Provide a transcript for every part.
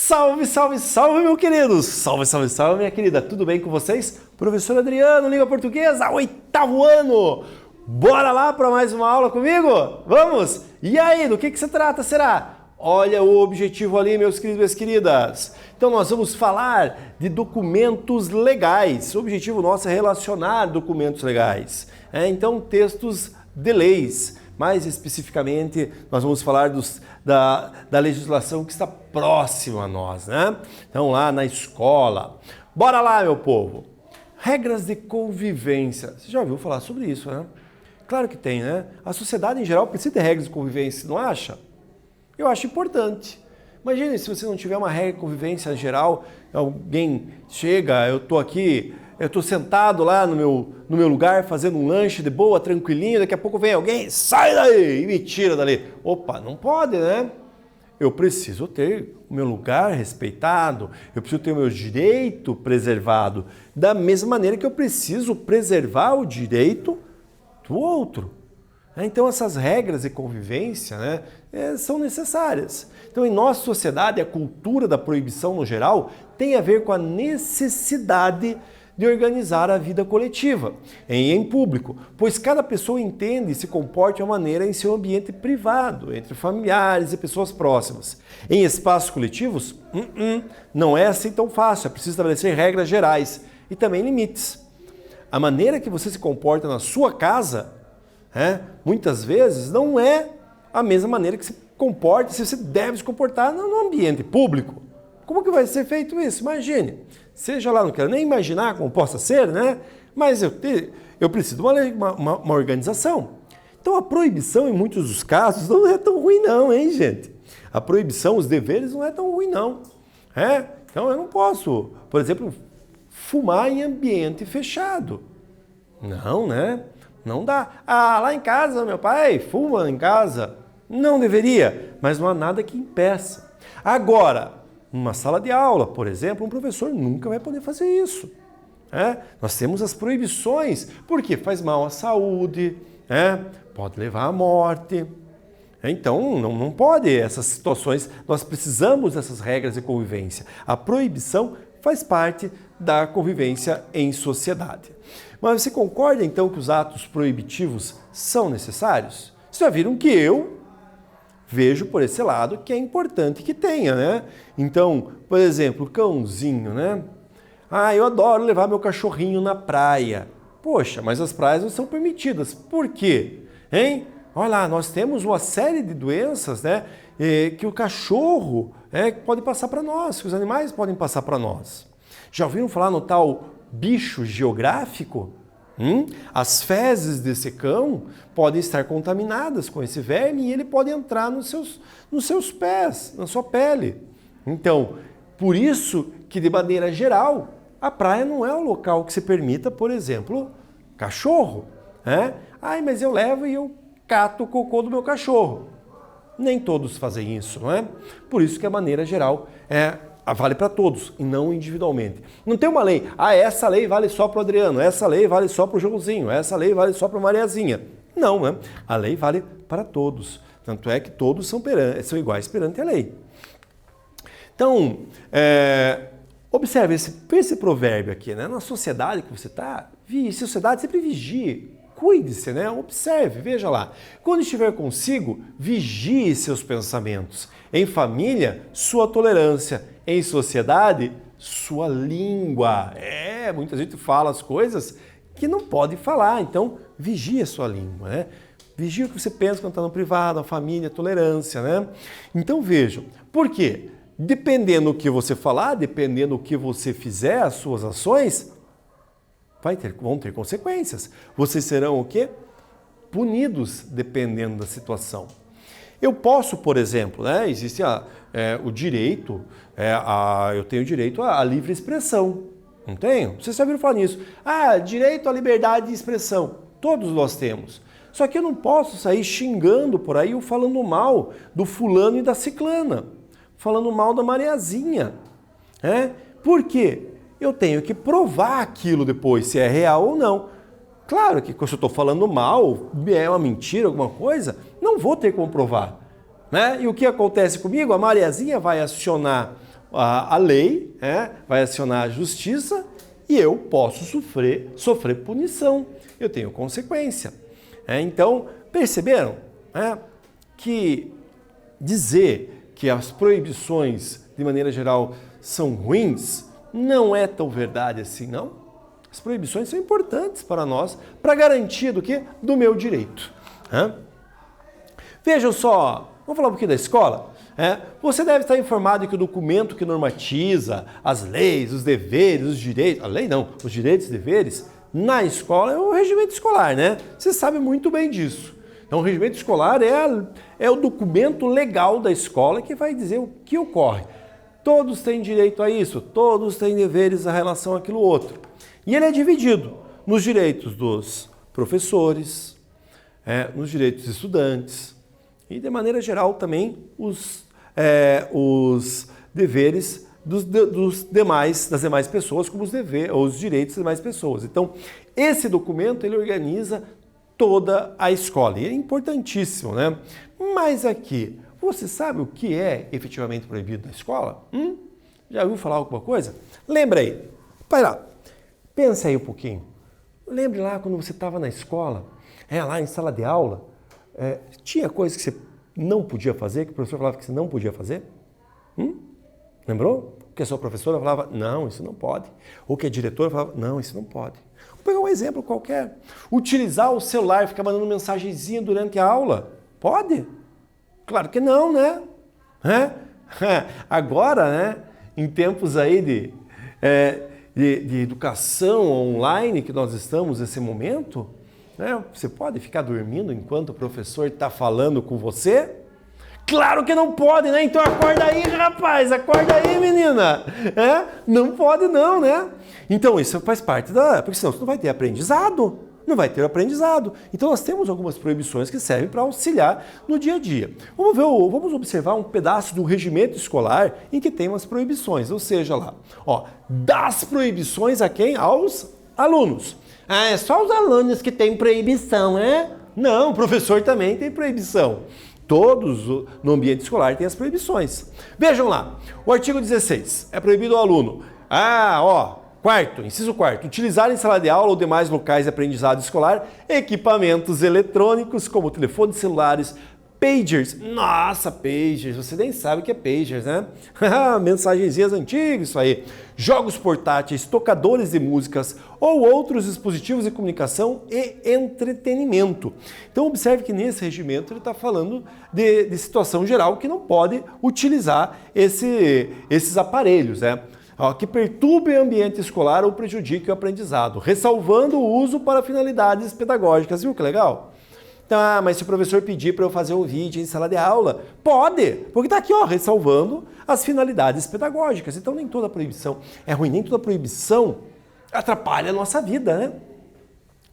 Salve, salve, salve, meu querido! Salve, salve, salve, minha querida! Tudo bem com vocês? Professor Adriano, língua portuguesa, 8º ano! Bora lá para mais uma aula comigo? Vamos? E aí, do que se trata, será? Olha o objetivo ali, meus queridos e minhas queridas. Então nós vamos falar de documentos legais. O objetivo nosso é relacionar documentos legais. Então, textos de leis. Mais especificamente, nós vamos falar da legislação que está próxima a nós, né? Então, lá na escola. Bora lá, meu povo! Regras de convivência. Você já ouviu falar sobre isso, né? Claro que tem, né? A sociedade, em geral, precisa ter regras de convivência, não acha? Eu acho importante. Imagine se você não tiver uma regra de convivência geral, alguém chega, eu estou sentado lá no meu lugar fazendo um lanche de boa, tranquilinho, daqui a pouco vem alguém, sai daí e me tira dali. Opa, não pode, né? Eu preciso ter o meu lugar respeitado, eu preciso ter o meu direito preservado, da mesma maneira que eu preciso preservar o direito do outro. Então essas regras de convivência, né, são necessárias. Então em nossa sociedade a cultura da proibição no geral tem a ver com a necessidade de organizar a vida coletiva em público, pois cada pessoa entende e se comporta de uma maneira em seu ambiente privado, entre familiares e pessoas próximas. Em espaços coletivos, não é assim tão fácil, é preciso estabelecer regras gerais e também limites. A maneira que você se comporta na sua casa muitas vezes não é a mesma maneira que se comporta, se você deve se comportar no ambiente público. Como que vai ser feito isso? Imagine. Seja lá, não quero nem imaginar como possa ser, né? Mas eu preciso de uma organização. Então a proibição, em muitos dos casos, não é tão ruim não, hein, gente? A proibição, os deveres não é tão ruim não. Então eu não posso, por exemplo, fumar em ambiente fechado. Não, né? Não dá. Lá em casa, meu pai fuma em casa. Não deveria, mas não há nada que impeça. Agora, numa sala de aula, por exemplo, um professor nunca vai poder fazer isso. Nós temos as proibições, porque faz mal à saúde, pode levar à morte. Então, não pode essas situações, nós precisamos dessas regras de convivência. A proibição faz parte da convivência em sociedade. Mas você concorda então que os atos proibitivos são necessários? Vocês já viram que eu vejo por esse lado que é importante que tenha, né? Então, por exemplo, o cãozinho, né? Eu adoro levar meu cachorrinho na praia. Poxa, mas as praias não são permitidas. Por quê? Olha lá, nós temos uma série de doenças, né? Que o cachorro pode passar para nós, que os animais podem passar para nós. Já ouviram falar no tal bicho geográfico? As fezes desse cão podem estar contaminadas com esse verme e ele pode entrar nos seus pés, na sua pele. Então, por isso que de maneira geral, a praia não é o local que se permita, por exemplo, cachorro. Mas eu levo e eu cato o cocô do meu cachorro. Nem todos fazem isso, não é? Por isso que a maneira geral vale para todos e não individualmente. Não tem uma lei. Essa lei vale só para o Adriano, essa lei vale só para o Joãozinho, essa lei vale só para a Mariazinha. Não, né? A lei vale para todos. Tanto é que todos são iguais perante a lei. Então, observe esse provérbio aqui, né? Na sociedade que você está, sociedade sempre vigie. Cuide-se, né? Observe, veja lá. Quando estiver consigo, vigie seus pensamentos. Em família, sua tolerância. Em sociedade, sua língua. Muita gente fala as coisas que não pode falar, então vigie a sua língua, né? Vigie o que você pensa quando está no privado, a família, a tolerância, né? Então vejam, por quê? Dependendo do que você falar, dependendo do que você fizer, as suas ações, vão ter consequências. Vocês serão o quê? Punidos dependendo da situação. Eu posso, por exemplo, né, existe o direito, eu tenho direito à livre expressão, não tenho? Vocês já ouviram falar nisso? Direito à liberdade de expressão, todos nós temos. Só que eu não posso sair xingando por aí ou falando mal do fulano e da ciclana, falando mal da Mariazinha. Por quê? Eu tenho que provar aquilo depois, se é real ou não. Claro que quando eu estou falando mal, é uma mentira, alguma coisa, não vou ter como provar. né? E o que acontece comigo? A Mariazinha vai acionar a lei, vai acionar a justiça e eu posso sofrer punição. Eu tenho consequência. Então, perceberam que dizer que as proibições, de maneira geral, são ruins, não é tão verdade assim, não? As proibições são importantes para nós, para garantia do quê? Do meu direito. Vejam só, vamos falar um pouquinho da escola? Você deve estar informado que o documento que normatiza as leis, os deveres, os direitos, a lei não, os direitos e deveres, na escola é o regimento escolar, né? Você sabe muito bem disso. Então, o regimento escolar é o documento legal da escola que vai dizer o que ocorre. Todos têm direito a isso, todos têm deveres em relação àquilo outro. E ele é dividido nos direitos dos professores, nos direitos dos estudantes e, de maneira geral, também os deveres das demais pessoas, como os direitos das demais pessoas. Então, esse documento ele organiza toda a escola e é importantíssimo, né? Mas aqui, você sabe o que é efetivamente proibido na escola? Já ouviu falar alguma coisa? Lembra aí, vai lá, pensa aí um pouquinho. Lembre lá quando você estava na escola, lá em sala de aula, tinha coisas que você não podia fazer, que o professor falava que você não podia fazer? Lembrou? Que a sua professora falava, não, isso não pode. Ou que a diretora falava, não, isso não pode. Vou pegar um exemplo qualquer. Utilizar o celular e ficar mandando mensagenzinha durante a aula. Pode? Claro que não, né? Agora, né, em tempos aí de educação online que nós estamos nesse momento, você pode ficar dormindo enquanto o professor está falando com você? Claro que não pode, né? Então acorda aí, rapaz, acorda aí, menina. Não pode não, né? Então isso faz parte porque senão você não vai ter aprendizado. Não vai ter aprendizado. Então nós temos algumas proibições que servem para auxiliar no dia a dia. Vamos observar um pedaço do regimento escolar em que tem umas proibições, ou seja lá, das proibições a quem? Aos alunos. É só os alunos que têm proibição, né? Não, o professor também tem proibição. Todos no ambiente escolar têm as proibições. Vejam lá, o artigo 16, é proibido ao aluno. Inciso 4, utilizar em sala de aula ou demais locais de aprendizado escolar equipamentos eletrônicos como telefones celulares, pagers. Nossa, pagers, você nem sabe o que é pagers, né? Mensagenzinhas antigas, isso aí. Jogos portáteis, tocadores de músicas ou outros dispositivos de comunicação e entretenimento. Então observe que nesse regimento ele está falando de situação geral que não pode utilizar esses aparelhos, né? Que perturbem o ambiente escolar ou prejudiquem o aprendizado, ressalvando o uso para finalidades pedagógicas. Viu que legal? Tá, mas se o professor pedir para eu fazer um vídeo em sala de aula, pode, porque está aqui, ressalvando as finalidades pedagógicas. Então nem toda proibição é ruim, nem toda proibição atrapalha a nossa vida, né?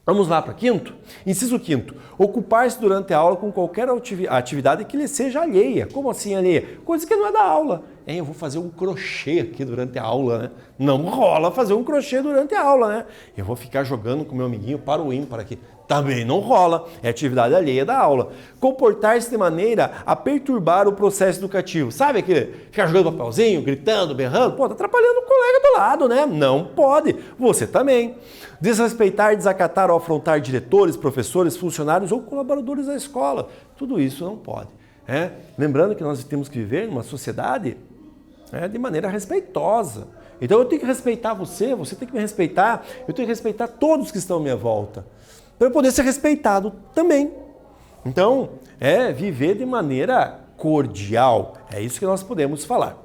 Vamos lá para quinto? Inciso quinto, ocupar-se durante a aula com qualquer atividade que lhe seja alheia. Como assim alheia? Coisa que não é da aula. Eu vou fazer um crochê aqui durante a aula, né? Não rola fazer um crochê durante a aula, né? Eu vou ficar jogando com meu amiguinho para o ímpar aqui. Também não rola, é atividade alheia da aula. Comportar-se de maneira a perturbar o processo educativo. Sabe aquele ficar jogando papelzinho, gritando, berrando? Tá atrapalhando o colega do lado, né? Não pode, você também. Desrespeitar, desacatar ou afrontar diretores, professores, funcionários ou colaboradores da escola. Tudo isso não pode. Lembrando que nós temos que viver numa sociedade de maneira respeitosa. Então eu tenho que respeitar você tem que me respeitar, eu tenho que respeitar todos que estão à minha volta, para eu poder ser respeitado também. Então, viver de maneira cordial, é isso que nós podemos falar.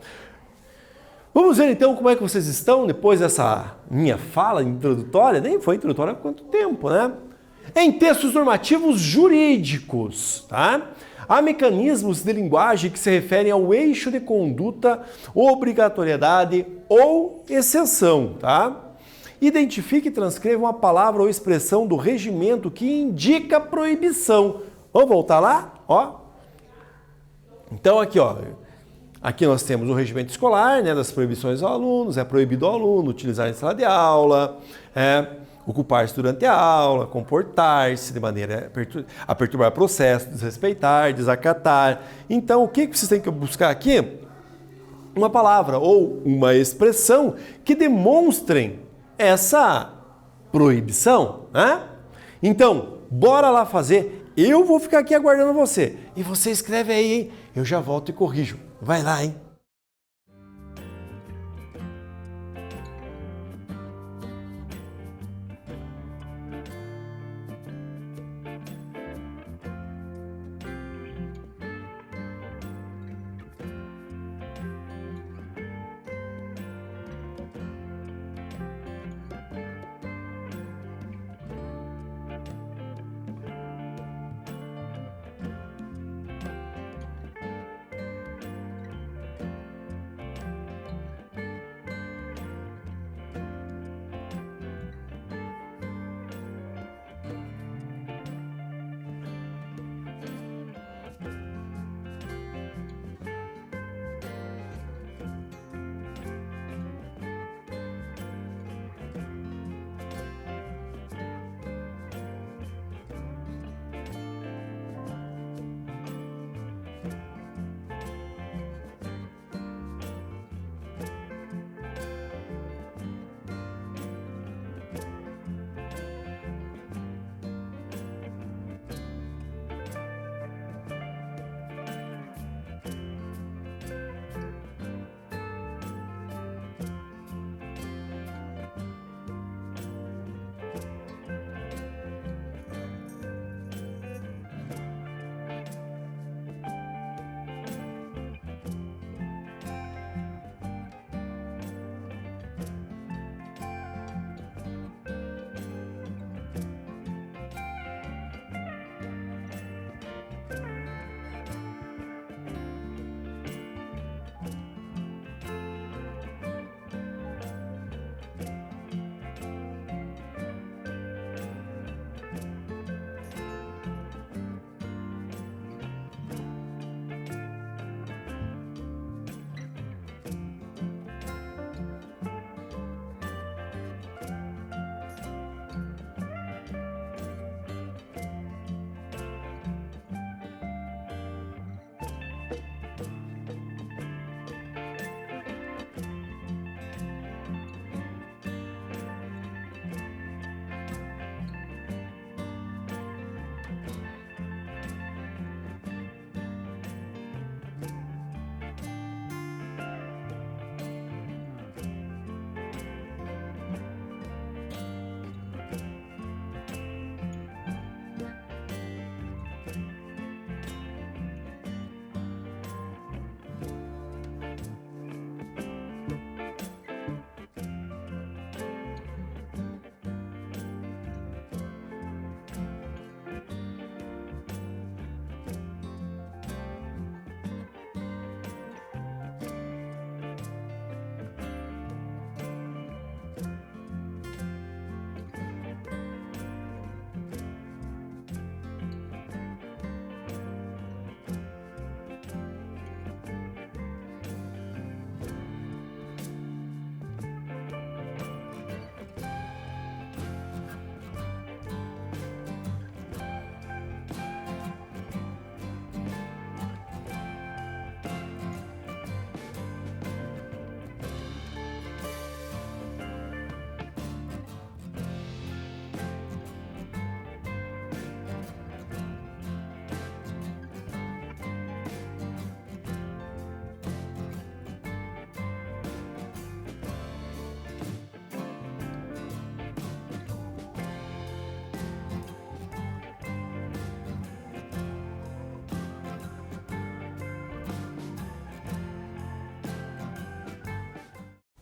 Vamos ver então como é que vocês estão depois dessa minha fala introdutória, nem foi introdutória há quanto tempo, né? Em textos normativos jurídicos, tá? Há mecanismos de linguagem que se referem ao eixo de conduta, obrigatoriedade ou exceção, tá? Identifique e transcreva uma palavra ou expressão do regimento que indica proibição. Vamos voltar lá? Então aqui nós temos o regimento escolar, né, das proibições aos alunos. É proibido ao aluno utilizar em sala de aula, ocupar-se durante a aula, comportar-se de maneira a perturbar o processo, desrespeitar, desacatar. Então, o que vocês têm que buscar aqui? uma palavra ou uma expressão que demonstrem essa proibição, né? Então, bora lá fazer. Eu vou ficar aqui aguardando você. E você escreve aí, hein? Eu já volto e corrijo. Vai lá, hein?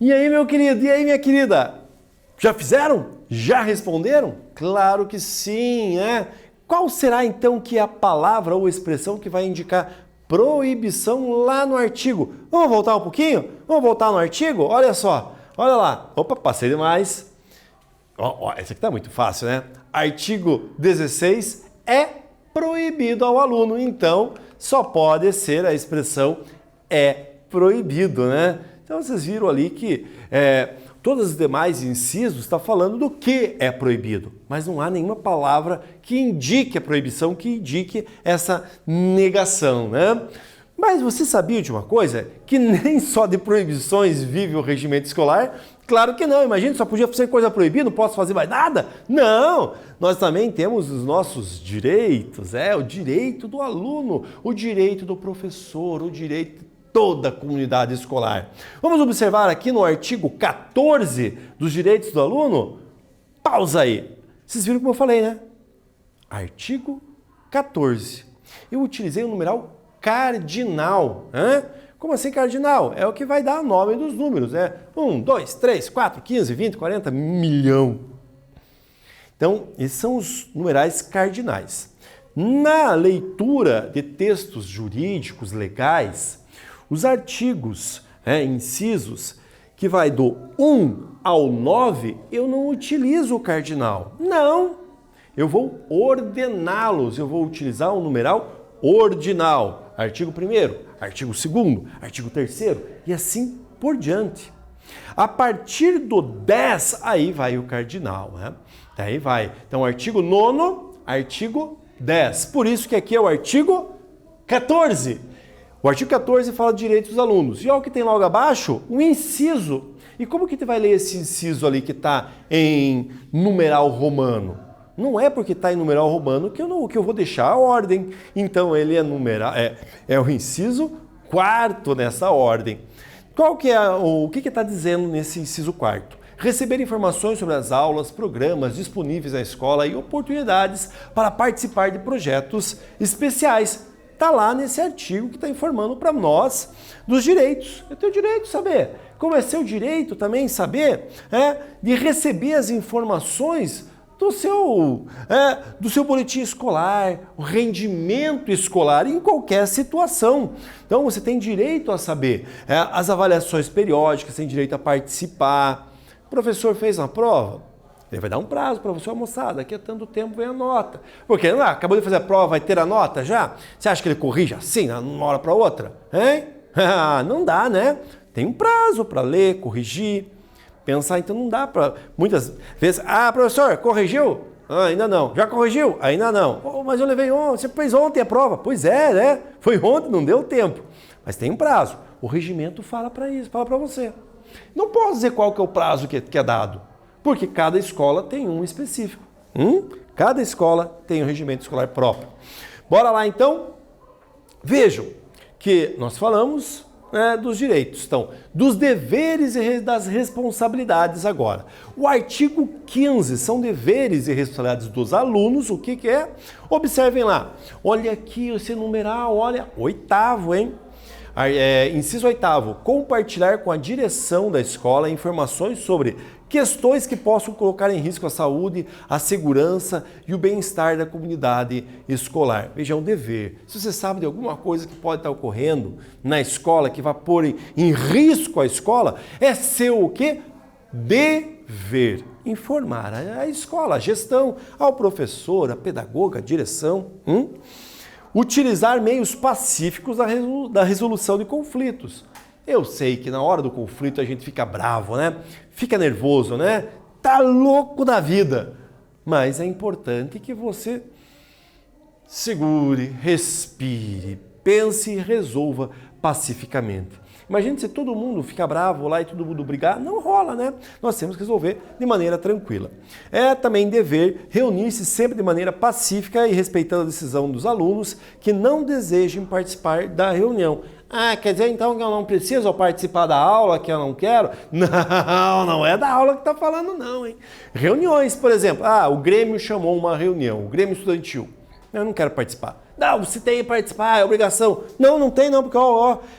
E aí, meu querido? E aí, minha querida? Já fizeram? Já responderam? Claro que sim, né? Qual será então que é a palavra ou expressão que vai indicar proibição lá no artigo? Vamos voltar um pouquinho? Vamos voltar no artigo? Olha só, olha lá. Opa, passei demais. Essa aqui tá muito fácil, né? Artigo 16 é proibido ao aluno, então só pode ser a expressão é proibido, né? Então vocês viram ali que todos os demais incisos estão falando do que é proibido, mas não há nenhuma palavra que indique a proibição, que indique essa negação, né? Mas você sabia de uma coisa? Que nem só de proibições vive o regimento escolar? Claro que não. Imagina, só podia ser coisa proibida, não posso fazer mais nada? Não! Nós também temos os nossos direitos, o direito do aluno, o direito do professor, o direito de toda a comunidade escolar. Vamos observar aqui no artigo 14 dos direitos do aluno? Pausa aí. Vocês viram como eu falei, né? Artigo 14. Eu utilizei o numeral cardinal. Como assim cardinal? É o que vai dar nome dos números, 1, 2, 3, 4, 15, 20, 40, milhão. Então, esses são os numerais cardinais. Na leitura de textos jurídicos legais, os artigos, incisos, que vai do 1 ao 9, eu não utilizo o cardinal. Não! Eu vou ordená-los, eu vou utilizar o numeral ordinal. Artigo 1º, artigo 2º, artigo 3º e assim por diante. A partir do 10, aí vai o cardinal, Daí vai. Então, artigo 9º, artigo 10. Por isso que aqui é o artigo 14. O artigo 14 fala de direitos dos alunos. E olha o que tem logo abaixo, o inciso. E como que tu vai ler esse inciso ali que está em numeral romano? Não é porque está em numeral romano que eu vou deixar a ordem. Então, ele é o inciso 4º nessa ordem. O que está dizendo nesse inciso 4º? Receber informações sobre as aulas, programas disponíveis na escola e oportunidades para participar de projetos especiais. Está lá nesse artigo que está informando para nós dos direitos. Eu tenho direito de saber. Como é seu direito também saber de receber as informações do seu boletim escolar, o rendimento escolar em qualquer situação. Então você tem direito a saber as avaliações periódicas, tem direito a participar. O professor fez uma prova, ele vai dar um prazo para você almoçar, daqui a tanto tempo vem a nota. Porque acabou de fazer a prova, vai ter a nota já? Você acha que ele corrige assim, de uma hora para outra? Não dá, né? Tem um prazo para ler, corrigir. Pensar, então não dá para... Muitas vezes, professor, corrigiu? Ainda não. Já corrigiu? Ainda não. Mas eu levei ontem, você fez ontem a prova. Pois é, né? Foi ontem, não deu tempo. Mas tem um prazo. O regimento fala para isso, fala para você. Não posso dizer qual que é o prazo que é dado, porque cada escola tem um específico. Cada escola tem um regimento escolar próprio. Bora lá então? Vejam que nós falamos dos direitos, então, dos deveres e das responsabilidades agora. O artigo 15 são deveres e responsabilidades dos alunos, o que é? Observem lá, olha aqui esse numeral, olha, 8º, hein? Inciso 8º, compartilhar com a direção da escola informações sobre questões que possam colocar em risco a saúde, a segurança e o bem-estar da comunidade escolar. Veja, é um dever. Se você sabe de alguma coisa que pode estar ocorrendo na escola, que vai pôr em risco a escola, é seu o quê? Dever. Informar a escola, a gestão, ao professor, a pedagoga, a direção. Utilizar meios pacíficos da resolução de conflitos. Eu sei que na hora do conflito a gente fica bravo, né? Fica nervoso, né? Tá louco da vida. Mas é importante que você segure, respire, pense e resolva pacificamente. Imagine se todo mundo fica bravo lá e todo mundo brigar, não rola, né? Nós temos que resolver de maneira tranquila. É também dever reunir-se sempre de maneira pacífica e respeitando a decisão dos alunos que não desejem participar da reunião. Quer dizer então que eu não preciso participar da aula, que eu não quero? Não é da aula que está falando não, hein? Reuniões, por exemplo, o Grêmio chamou uma reunião, o Grêmio Estudantil. Eu não quero participar. Não, você tem que participar, é obrigação. Não tem não, porque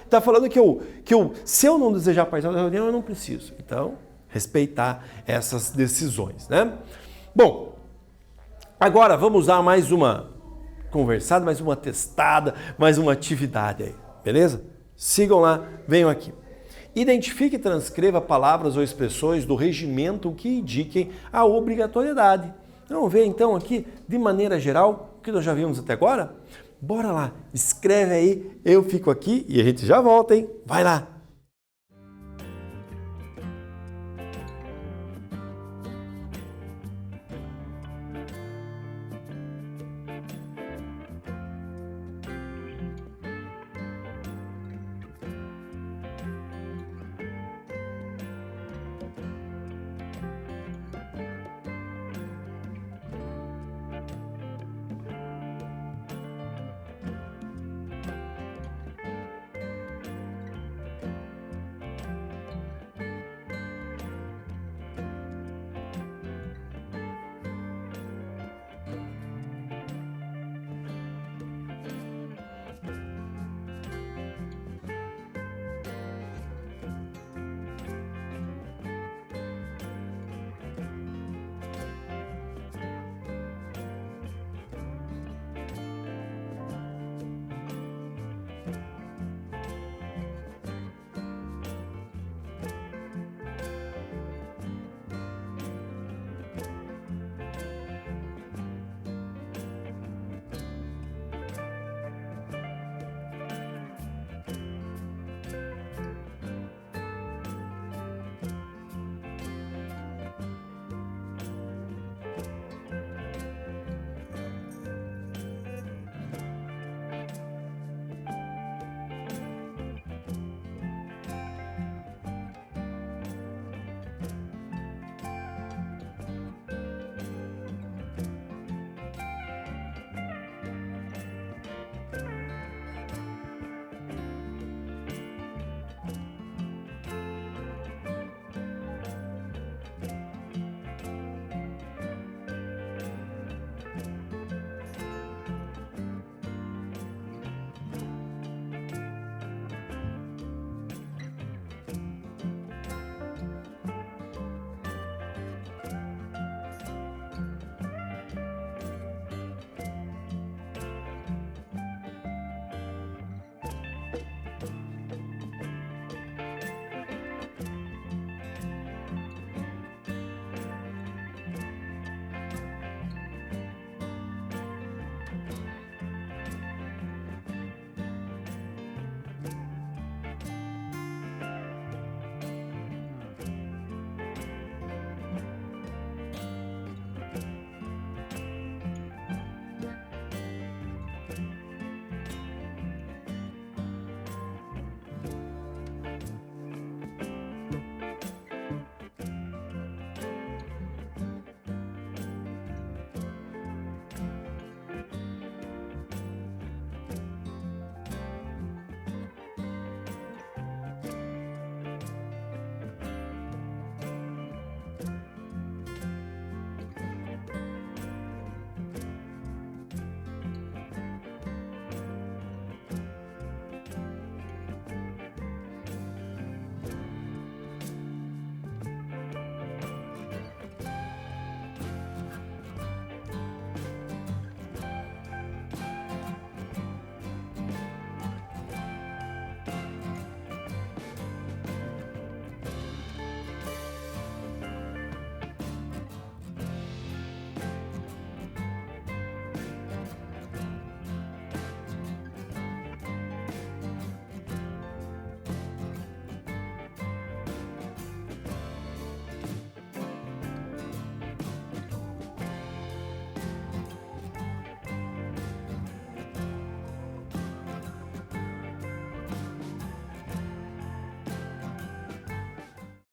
está falando que se eu não desejar participar da reunião, eu não preciso. Então, respeitar essas decisões, né? Bom, agora vamos dar mais uma conversada, mais uma testada, mais uma atividade aí, beleza? Sigam lá, venham aqui. Identifique e transcreva palavras ou expressões do regimento que indiquem a obrigatoriedade. Vamos ver então aqui, de maneira geral, o que nós já vimos até agora? Bora lá, escreve aí, eu fico aqui e a gente já volta, hein? Vai lá!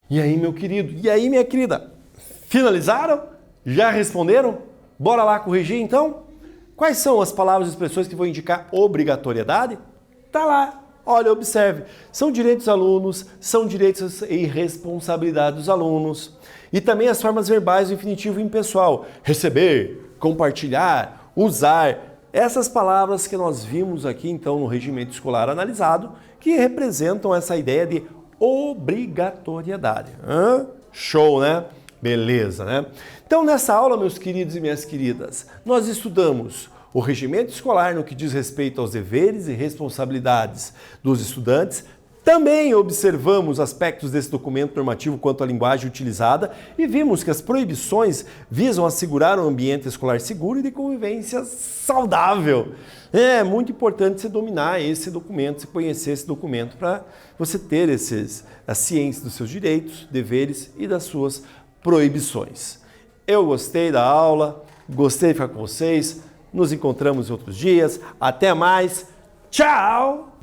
E aí, meu querido? E aí, minha querida? Finalizaram? Já responderam? Bora lá corrigir então? Quais são as palavras e expressões que vão indicar obrigatoriedade? Tá lá. Olha, observe. São direitos dos alunos, são direitos e responsabilidades dos alunos. E também as formas verbais do infinitivo impessoal. Receber, compartilhar, usar. Essas palavras que nós vimos aqui então no regimento escolar analisado, que representam essa ideia de obrigatoriedade. Show, né? Beleza, né? Então, nessa aula, meus queridos e minhas queridas, nós estudamos o regimento escolar no que diz respeito aos deveres e responsabilidades dos estudantes. Também observamos aspectos desse documento normativo quanto à linguagem utilizada e vimos que as proibições visam assegurar um ambiente escolar seguro e de convivência saudável. É muito importante você dominar esse documento, você conhecer esse documento para você ter a ciência dos seus direitos, deveres e das suas proibições. Eu gostei da aula, gostei de ficar com vocês, nos encontramos em outros dias. Até mais, tchau!